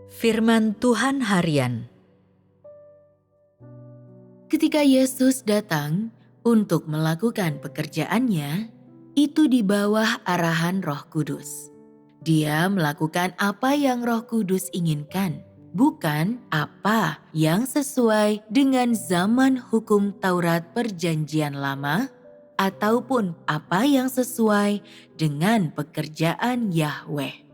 Firman Tuhan Harian. Ketika Yesus datang untuk melakukan pekerjaannya, itu di bawah arahan Roh Kudus. Dia melakukan apa yang Roh Kudus inginkan, bukan apa yang sesuai dengan zaman hukum Taurat Perjanjian Lama, ataupun apa yang sesuai dengan pekerjaan Yahweh.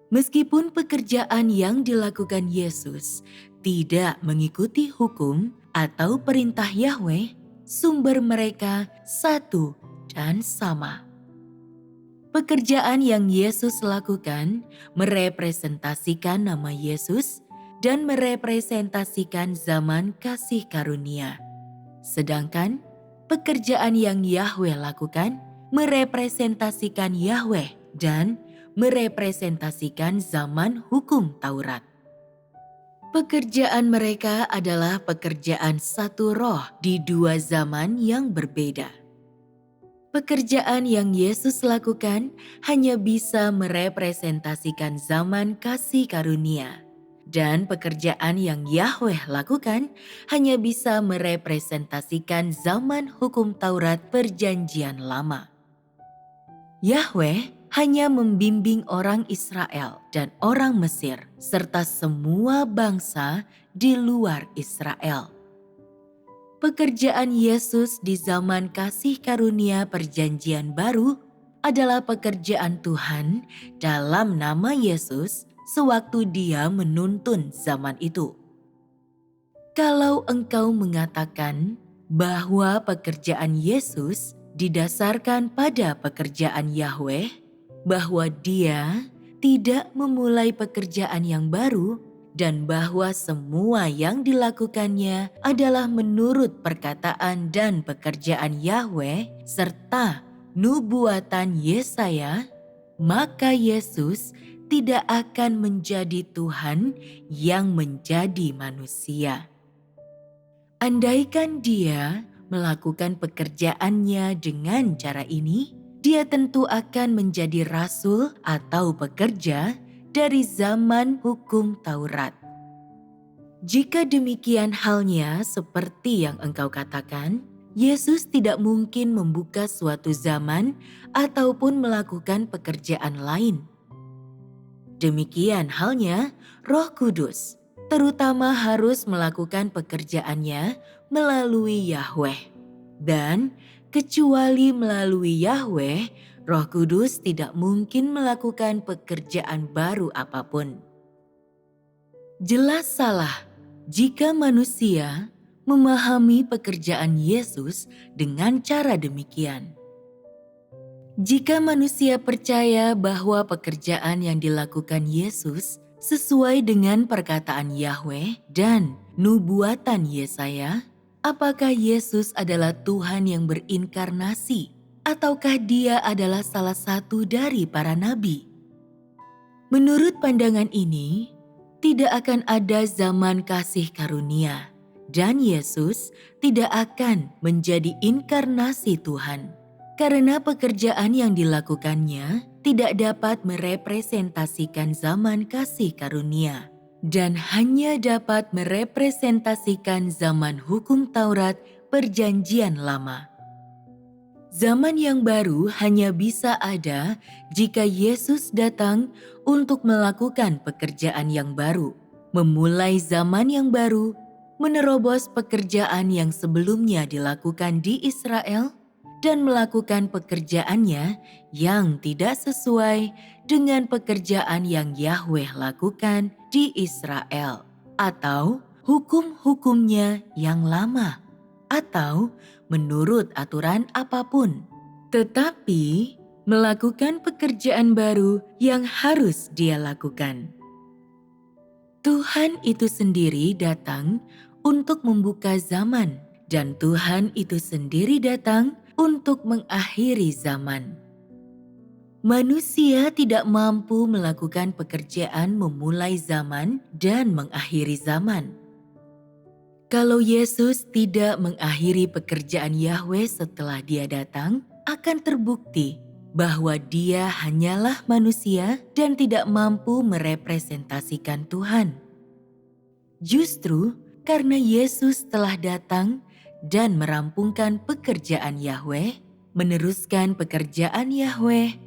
Meskipun pekerjaan yang dilakukan Yesus tidak mengikuti hukum atau perintah Yahweh, sumber mereka satu dan sama. Pekerjaan yang Yesus lakukan merepresentasikan nama Yesus dan merepresentasikan zaman kasih karunia. Sedangkan pekerjaan yang Yahweh lakukan merepresentasikan Yahweh dan merepresentasikan zaman hukum Taurat. Pekerjaan mereka adalah pekerjaan satu roh di dua zaman yang berbeda. Pekerjaan yang Yesus lakukan hanya bisa merepresentasikan zaman kasih karunia. Dan pekerjaan yang Yahweh lakukan hanya bisa merepresentasikan zaman hukum Taurat Perjanjian Lama. Yahweh hanya membimbing orang Israel dan orang Mesir serta semua bangsa di luar Israel. Pekerjaan Yesus di zaman kasih karunia Perjanjian Baru adalah pekerjaan Tuhan dalam nama Yesus sewaktu Dia menuntun zaman itu. Kalau engkau mengatakan bahwa pekerjaan Yesus didasarkan pada pekerjaan Yahweh, bahwa Dia tidak memulai pekerjaan yang baru, dan bahwa semua yang dilakukannya adalah menurut perkataan dan pekerjaan Yahweh serta nubuatan Yesaya, maka Yesus tidak akan menjadi Tuhan yang menjadi manusia. Andaikan Dia melakukan pekerjaannya dengan cara ini, Dia tentu akan menjadi rasul atau pekerja dari zaman hukum Taurat. Jika demikian halnya seperti yang engkau katakan, Yesus tidak mungkin membuka suatu zaman ataupun melakukan pekerjaan lain. Demikian halnya Roh Kudus, terutama harus melakukan pekerjaannya melalui Yahweh. Dan kecuali melalui Yahweh, Roh Kudus tidak mungkin melakukan pekerjaan baru apapun. Jelas salah jika manusia memahami pekerjaan Yesus dengan cara demikian. Jika manusia percaya bahwa pekerjaan yang dilakukan Yesus sesuai dengan perkataan Yahweh dan nubuatan Yesaya, apakah Yesus adalah Tuhan yang berinkarnasi ataukah Dia adalah salah satu dari para nabi? Menurut pandangan ini, tidak akan ada zaman kasih karunia dan Yesus tidak akan menjadi inkarnasi Tuhan. Karena pekerjaan yang dilakukannya tidak dapat merepresentasikan zaman kasih karunia dan hanya dapat merepresentasikan zaman hukum Taurat Perjanjian Lama. Zaman yang baru hanya bisa ada jika Yesus datang untuk melakukan pekerjaan yang baru, memulai zaman yang baru, menerobos pekerjaan yang sebelumnya dilakukan di Israel, dan melakukan pekerjaannya yang tidak sesuai dengan pekerjaan yang Yahweh lakukan di Israel, atau hukum-hukumnya yang lama, atau menurut aturan apapun. Tetapi melakukan pekerjaan baru yang harus Dia lakukan. Tuhan itu sendiri datang untuk membuka zaman, dan Tuhan itu sendiri datang untuk mengakhiri zaman. Manusia tidak mampu melakukan pekerjaan memulai zaman dan mengakhiri zaman. Kalau Yesus tidak mengakhiri pekerjaan Yahweh setelah Dia datang, akan terbukti bahwa Dia hanyalah manusia dan tidak mampu merepresentasikan Tuhan. Justru karena Yesus telah datang dan merampungkan pekerjaan Yahweh, meneruskan pekerjaan Yahweh,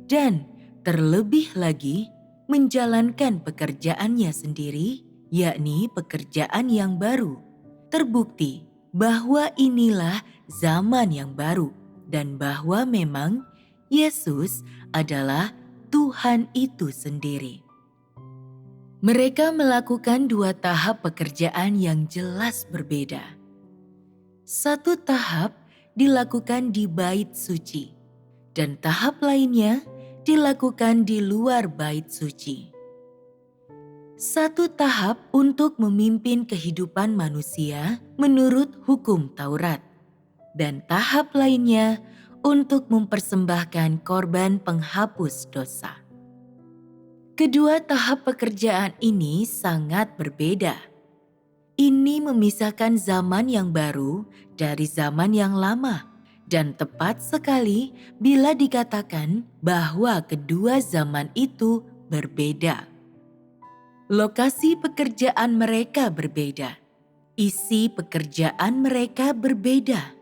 dan terlebih lagi menjalankan pekerjaannya sendiri, yakni pekerjaan yang baru. Terbukti bahwa inilah zaman yang baru dan bahwa memang Yesus adalah Tuhan itu sendiri. Mereka melakukan dua tahap pekerjaan yang jelas berbeda. Satu tahap dilakukan di bait suci, dan tahap lainnya dilakukan di luar bait suci. Satu tahap untuk memimpin kehidupan manusia menurut hukum Taurat, dan tahap lainnya untuk mempersembahkan korban penghapus dosa. Kedua tahap pekerjaan ini sangat berbeda. Ini memisahkan zaman yang baru dari zaman yang lama. Dan tepat sekali bila dikatakan bahwa kedua zaman itu berbeda. Lokasi pekerjaan mereka berbeda, isi pekerjaan mereka berbeda,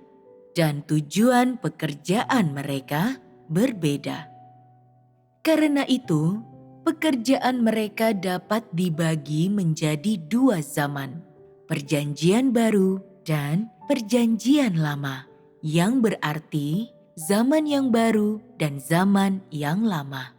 dan tujuan pekerjaan mereka berbeda. Karena itu, pekerjaan mereka dapat dibagi menjadi dua zaman, Perjanjian Baru dan Perjanjian Lama. Yang berarti zaman yang baru dan zaman yang lama.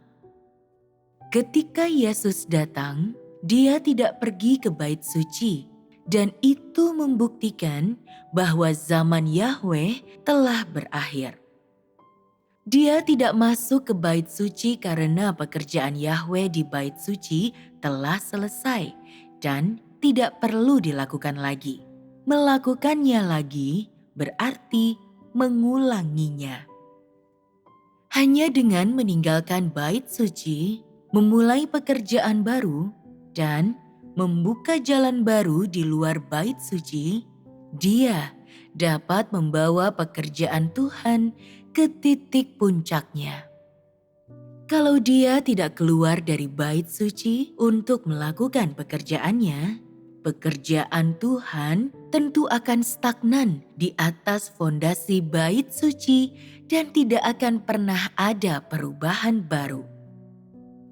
Ketika Yesus datang, Dia tidak pergi ke bait suci, dan itu membuktikan bahwa zaman Yahweh telah berakhir. Dia tidak masuk ke bait suci karena pekerjaan Yahweh di bait suci telah selesai dan tidak perlu dilakukan lagi. Melakukannya lagi berarti mengulanginya. Hanya dengan meninggalkan bait suci, memulai pekerjaan baru, dan membuka jalan baru di luar bait suci, Dia dapat membawa pekerjaan Tuhan ke titik puncaknya. Kalau Dia tidak keluar dari bait suci untuk melakukan pekerjaannya, pekerjaan Tuhan tentu akan stagnan di atas fondasi bait suci dan tidak akan pernah ada perubahan baru.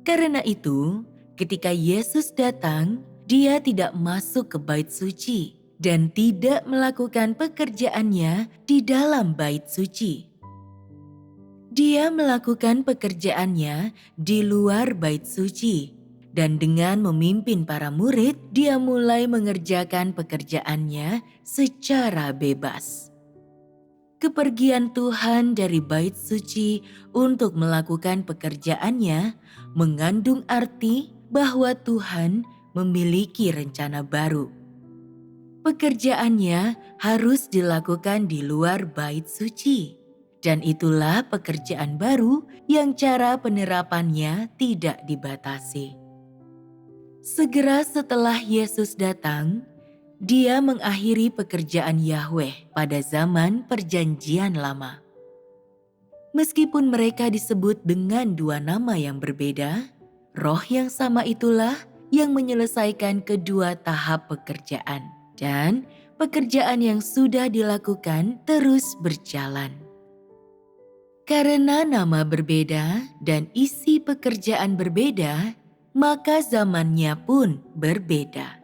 Karena itu, ketika Yesus datang, Dia tidak masuk ke bait suci dan tidak melakukan pekerjaannya di dalam bait suci. Dia melakukan pekerjaannya di luar bait suci. Dan dengan memimpin para murid, Dia mulai mengerjakan pekerjaannya secara bebas. Kepergian Tuhan dari bait suci untuk melakukan pekerjaannya mengandung arti bahwa Tuhan memiliki rencana baru. Pekerjaannya harus dilakukan di luar bait suci. Dan itulah pekerjaan baru yang cara penerapannya tidak dibatasi. Segera setelah Yesus datang, Dia mengakhiri pekerjaan Yahweh pada zaman Perjanjian Lama. Meskipun mereka disebut dengan dua nama yang berbeda, Roh yang sama itulah yang menyelesaikan kedua tahap pekerjaan, dan pekerjaan yang sudah dilakukan terus berjalan. Karena nama berbeda dan isi pekerjaan berbeda, maka zamannya pun berbeda.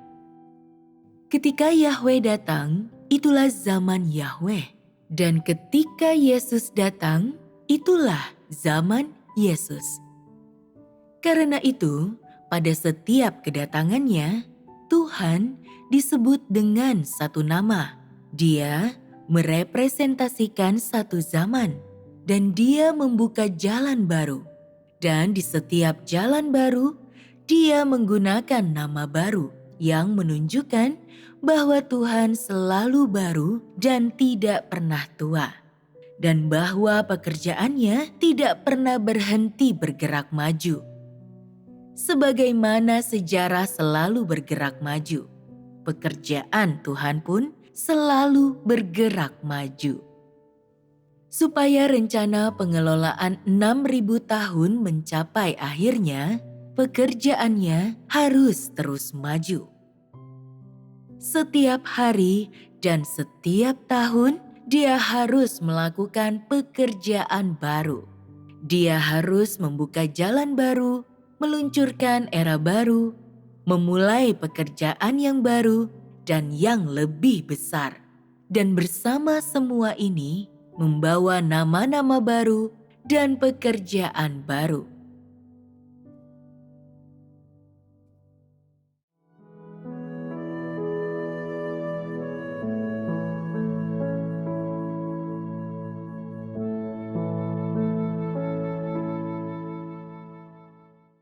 Ketika Yahweh datang, itulah zaman Yahweh. Dan ketika Yesus datang, itulah zaman Yesus. Karena itu, pada setiap kedatangannya, Tuhan disebut dengan satu nama. Dia merepresentasikan satu zaman, dan Dia membuka jalan baru. Dan di setiap jalan baru, Dia menggunakan nama baru yang menunjukkan bahwa Tuhan selalu baru dan tidak pernah tua. Dan bahwa pekerjaannya tidak pernah berhenti bergerak maju. Sebagaimana sejarah selalu bergerak maju, pekerjaan Tuhan pun selalu bergerak maju. Supaya rencana pengelolaan 6.000 tahun mencapai akhirnya, pekerjaannya harus terus maju. Setiap hari dan setiap tahun, dia harus melakukan pekerjaan baru. Dia harus membuka jalan baru, meluncurkan era baru, memulai pekerjaan yang baru dan yang lebih besar. Dan bersama semua ini, membawa nama-nama baru dan pekerjaan baru.